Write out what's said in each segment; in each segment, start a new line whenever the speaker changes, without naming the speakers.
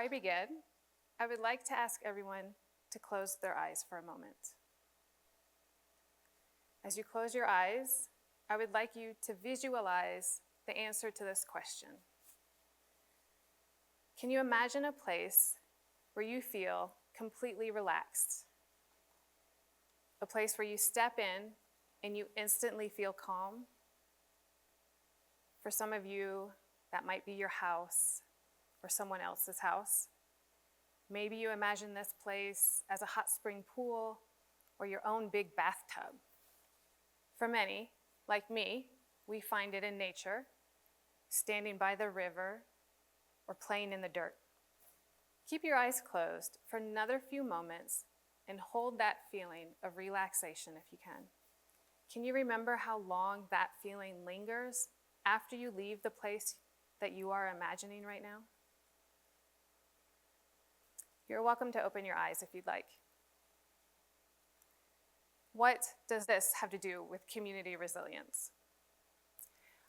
I begin, I would like to ask everyone to close their eyes for a moment. As you close your eyes, I would like you to visualize the answer to this question. Can you imagine a place where you feel completely relaxed? A place where you step in and you instantly feel calm? For some of you, that might be your house or someone else's house. Maybe you imagine this place as a hot spring pool or your own big bathtub. For many, like me, we find it in nature, standing by the river or playing in the dirt. Keep your eyes closed for another few moments and hold that feeling of relaxation if you can. Can you remember how long that feeling lingers after you leave the place that you are imagining right now? You're welcome to open your eyes if you'd like. What does this have to do with community resilience?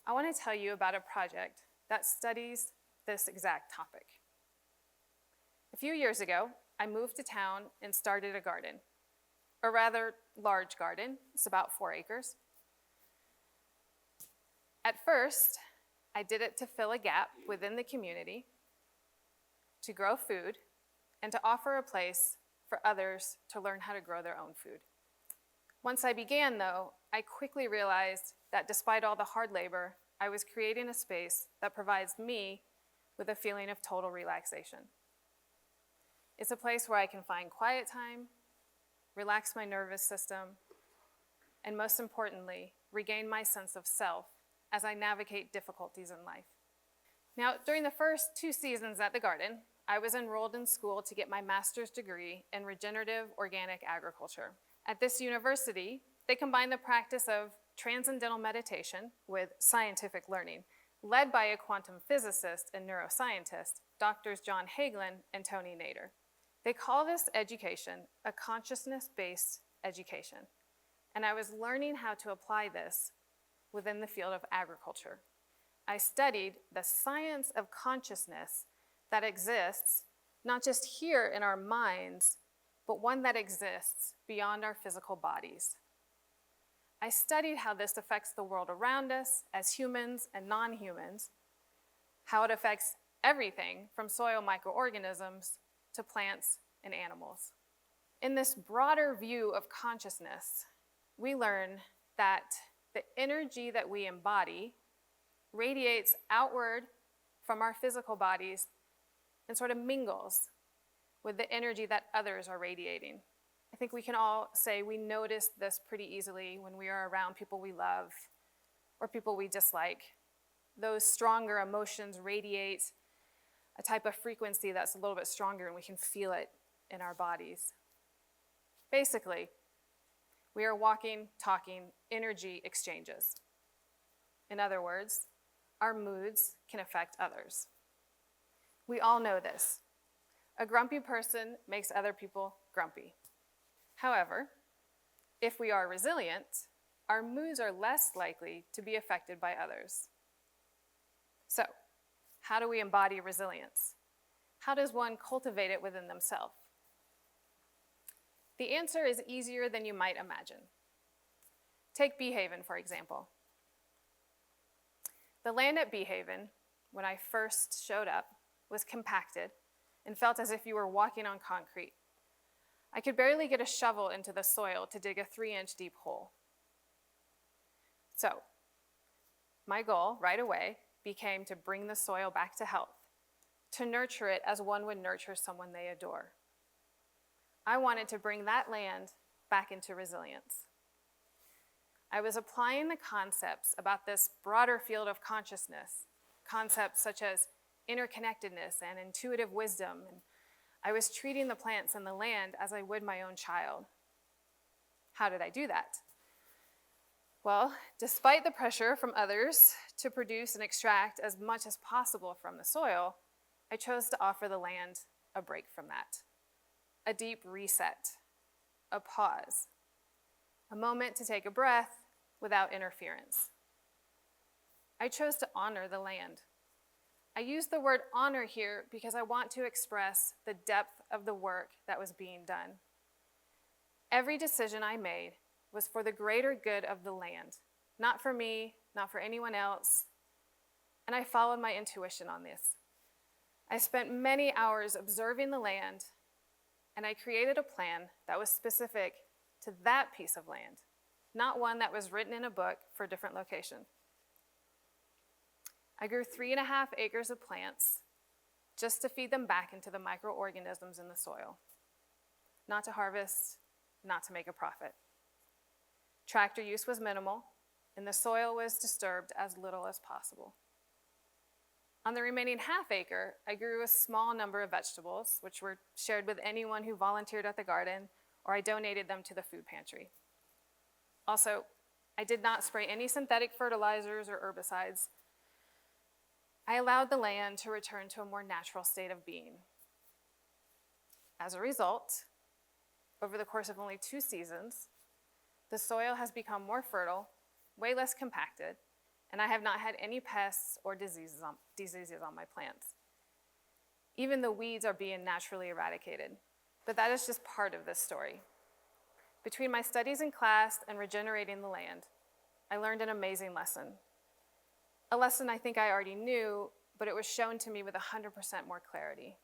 I want to tell you about a project that studies this exact topic. A few years ago, I moved to town and started a garden, a rather large garden. It's about 4 acres. At first, I did it to fill a gap within the community, to grow food, and to offer a place for others to learn how to grow their own food. Once I began, though, I quickly realized that despite all the hard labor, I was creating a space that provides me with a feeling of total relaxation. It's a place where I can find quiet time, relax my nervous system, and most importantly, regain my sense of self as I navigate difficulties in life. Now, during the first 2 seasons at the garden, I was enrolled in school to get my master's degree in regenerative organic agriculture. At this university, they combine the practice of transcendental meditation with scientific learning, led by a quantum physicist and neuroscientist, Drs. John Hagelin and Tony Nader. They call this education a consciousness-based education, and I was learning how to apply this within the field of agriculture. I studied the science of consciousness that exists not just here in our minds, but one that exists beyond our physical bodies. I studied how this affects the world around us as humans and non-humans, how it affects everything from soil microorganisms to plants and animals. In this broader view of consciousness, we learn that the energy that we embody radiates outward from our physical bodies and sort of mingles with the energy that others are radiating. I think we can all say we notice this pretty easily when we are around people we love or people we dislike. Those stronger emotions radiate a type of frequency that's a little bit stronger, and we can feel it in our bodies. Basically, we are walking, talking, energy exchanges. In other words, our moods can affect others. We all know this. A grumpy person makes other people grumpy. However, if we are resilient, our moods are less likely to be affected by others. So, how do we embody resilience? How does one cultivate it within themselves? The answer is easier than you might imagine. Take Beehaven, for example. The land at Beehaven, when I first showed up, was compacted and felt as if you were walking on concrete. I could barely get a shovel into the soil to dig a 3-inch deep hole. So, my goal right away became to bring the soil back to health, to nurture it as one would nurture someone they adore. I wanted to bring that land back into resilience. I was applying the concepts about this broader field of consciousness, concepts such as interconnectedness and intuitive wisdom, and I was treating the plants and the land as I would my own child. How did I do that? Well, despite the pressure from others to produce and extract as much as possible from the soil, I chose to offer the land a break from that. A deep reset, a pause, a moment to take a breath without interference. I chose to honor the land. I use the word honor here because I want to express the depth of the work that was being done. Every decision I made was for the greater good of the land, not for me, not for anyone else, and I followed my intuition on this. I spent many hours observing the land, and I created a plan that was specific to that piece of land, not one that was written in a book for a different location. I grew 3.5 acres of plants just to feed them back into the microorganisms in the soil, not to harvest, not to make a profit. Tractor use was minimal, and the soil was disturbed as little as possible. On the remaining half acre, I grew a small number of vegetables, which were shared with anyone who volunteered at the garden, or I donated them to the food pantry. Also, I did not spray any synthetic fertilizers or herbicides. I allowed the land to return to a more natural state of being. As a result, over the course of only 2 seasons, the soil has become more fertile, way less compacted, and I have not had any pests or diseases on my plants. Even the weeds are being naturally eradicated, but that is just part of this story. Between my studies in class and regenerating the land, I learned an amazing lesson. A lesson I think I already knew, but it was shown to me with 100% more clarity.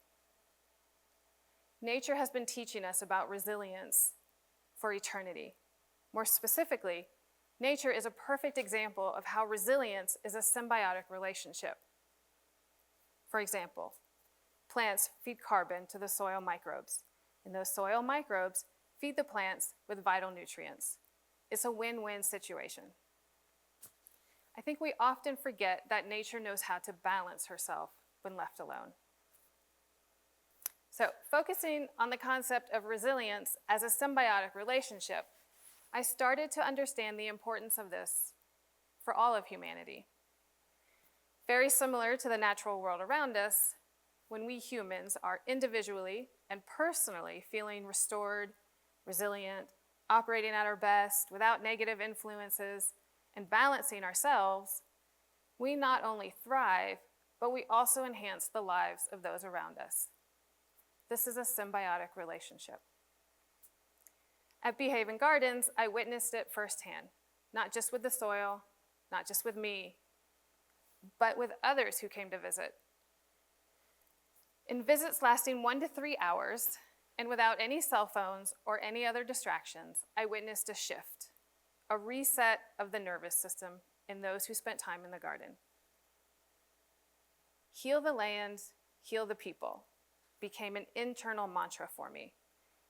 Nature has been teaching us about resilience for eternity. More specifically, nature is a perfect example of how resilience is a symbiotic relationship. For example, plants feed carbon to the soil microbes, and those soil microbes feed the plants with vital nutrients. It's a win-win situation. I think we often forget that nature knows how to balance herself when left alone. So, focusing on the concept of resilience as a symbiotic relationship, I started to understand the importance of this for all of humanity. Very similar to the natural world around us, when we humans are individually and personally feeling restored, resilient, operating at our best without negative influences, and balancing ourselves, we not only thrive, but we also enhance the lives of those around us. This is a symbiotic relationship. At Bee Haven Gardens, I witnessed it firsthand, not just with the soil, not just with me, but with others who came to visit. In visits lasting 1 to 3 hours, and without any cell phones or any other distractions, I witnessed a shift, a reset of the nervous system in those who spent time in the garden. Heal the land, heal the people became an internal mantra for me,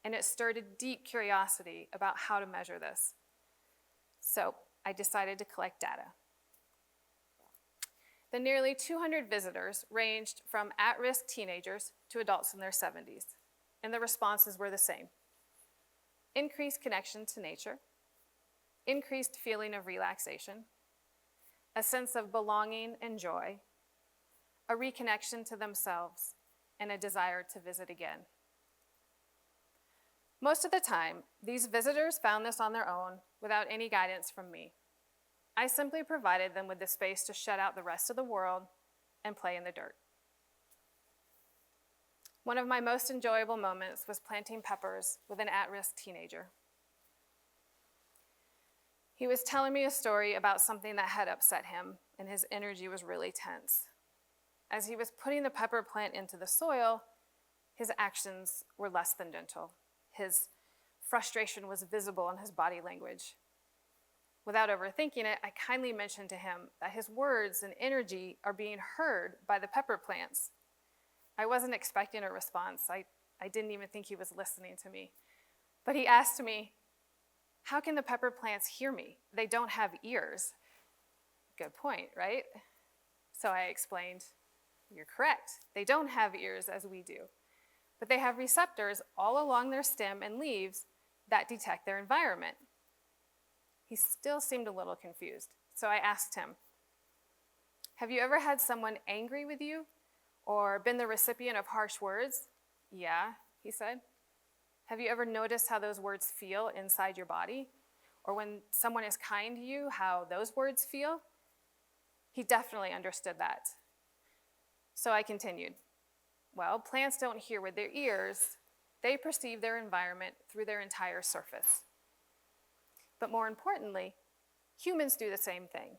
and it stirred a deep curiosity about how to measure this. So I decided to collect data. The nearly 200 visitors ranged from at-risk teenagers to adults in their 70s, and the responses were the same. Increased connection to nature, increased feeling of relaxation, a sense of belonging and joy, a reconnection to themselves, and a desire to visit again. Most of the time, these visitors found this on their own without any guidance from me. I simply provided them with the space to shut out the rest of the world and play in the dirt. One of my most enjoyable moments was planting peppers with an at-risk teenager. He was telling me a story about something that had upset him, and his energy was really tense. As he was putting the pepper plant into the soil, his actions were less than gentle. His frustration was visible in his body language. Without overthinking it, I kindly mentioned to him that his words and energy are being heard by the pepper plants. I wasn't expecting a response. I didn't even think he was listening to me. But he asked me, "How can the pepper plants hear me? They don't have ears." Good point, right? So I explained, "You're correct. They don't have ears as we do, but they have receptors all along their stem and leaves that detect their environment." He still seemed a little confused, so I asked him, "Have you ever had someone angry with you or been the recipient of harsh words?" "Yeah," he said. "Have you ever noticed how those words feel inside your body? Or when someone is kind to you, how those words feel?" He definitely understood that. So I continued. Well, plants don't hear with their ears. They perceive their environment through their entire surface. But more importantly, humans do the same thing.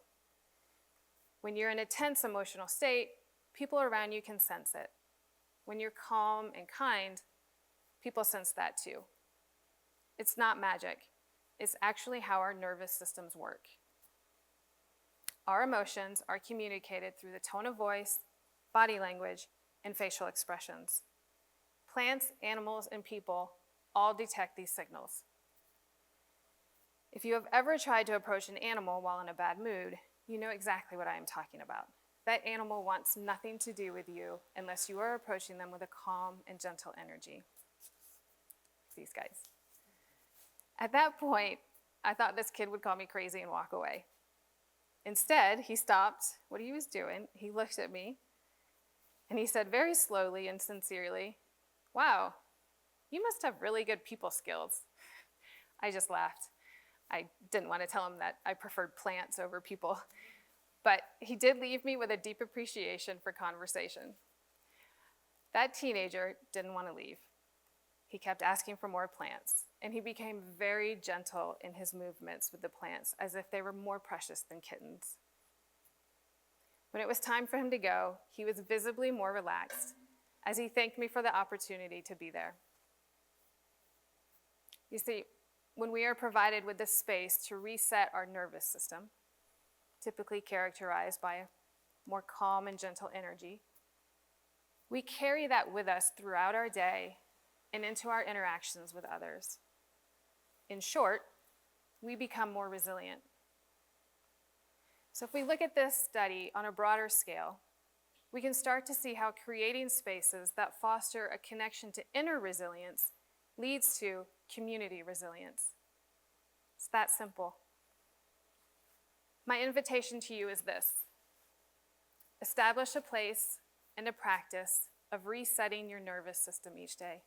When you're in a tense emotional state, people around you can sense it. When you're calm and kind, people sense that too. It's not magic. It's actually how our nervous systems work. Our emotions are communicated through the tone of voice, body language, and facial expressions. Plants, animals, and people all detect these signals. If you have ever tried to approach an animal while in a bad mood, you know exactly what I am talking about. That animal wants nothing to do with you unless you are approaching them with a calm and gentle energy. These guys. At that point, I thought this kid would call me crazy and walk away. Instead, he stopped what he was doing, he looked at me, and he said very slowly and sincerely, "Wow, you must have really good people skills." I just laughed. I didn't want to tell him that I preferred plants over people, but he did leave me with a deep appreciation for conversation. That teenager didn't want to leave. He kept asking for more plants, and he became very gentle in his movements with the plants, as if they were more precious than kittens. When it was time for him to go, he was visibly more relaxed, as he thanked me for the opportunity to be there. You see, when we are provided with this space to reset our nervous system, typically characterized by a more calm and gentle energy, we carry that with us throughout our day and into our interactions with others. In short, we become more resilient. So if we look at this study on a broader scale, we can start to see how creating spaces that foster a connection to inner resilience leads to community resilience. It's that simple. My invitation to you is this: establish a place and a practice of resetting your nervous system each day.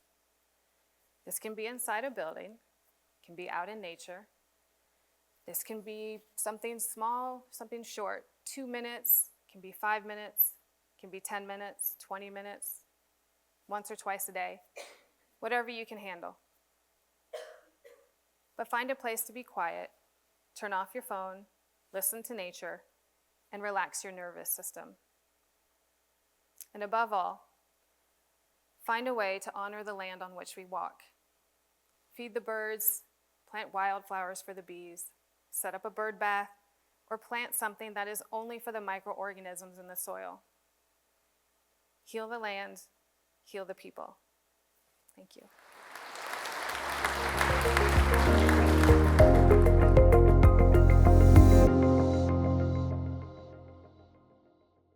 This can be inside a building, can be out in nature. This can be something small, something short, 2 minutes, can be 5 minutes, can be 10 minutes, 20 minutes, once or twice a day, whatever you can handle. But find a place to be quiet, turn off your phone, listen to nature, and relax your nervous system. And above all, find a way to honor the land on which we walk. Feed the birds, plant wildflowers for the bees, set up a bird bath, or plant something that is only for the microorganisms in the soil. Heal the land, heal the people. Thank you.